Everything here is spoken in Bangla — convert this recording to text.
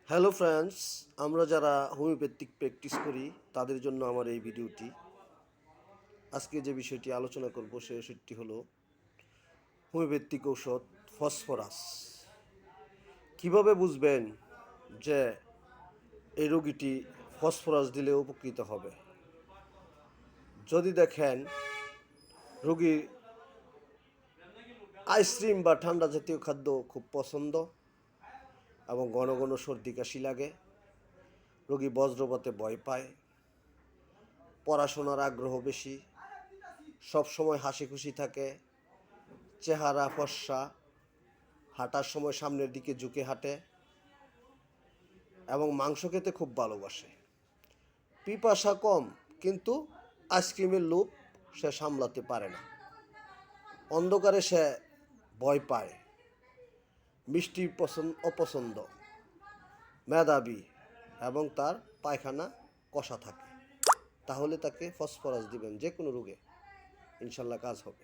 হ্যালো ফ্রেন্ডস, আমরা যারা হোমিওপ্যাথিক প্র্যাকটিস করি তাদের জন্য আমার এই ভিডিওটি। আজকে যে বিষয়টি আলোচনা করব সে ওষুধটি হলো হোমিওপ্যাথিক ঔষধ ফসফরাস। কিভাবে বুঝবেন যে এই রোগীটি ফসফরাস দিলে উপকৃত হবে? যদি দেখেন রোগীর আইসক্রিম বা ঠান্ডা জাতীয় খাদ্য খুব পছন্দ এবং ঘন ঘন সর্দি কাশি লাগে, রোগী বজ্রপাতে ভয় পায়, পড়াশোনার আগ্রহ বেশি, সবসময় হাসি খুশি থাকে, চেহারা ফর্সা, হাঁটার সময় সামনের দিকে ঝুঁকে হাঁটে এবং মাংস খেতে খুব ভালোবাসে, পিপাসা কম কিন্তু আইসক্রিমের লোভ সে সামলাতে পারে না, অন্ধকারে সে ভয় পায়, মিষ্টি অপছন্দ, মেধাবী এবং তার পায়খানা কষা থাকে, তাহলে তাকে ফসফরাস দিবেন। যে কোনো রোগে ইনশাল্লাহ কাজ হবে।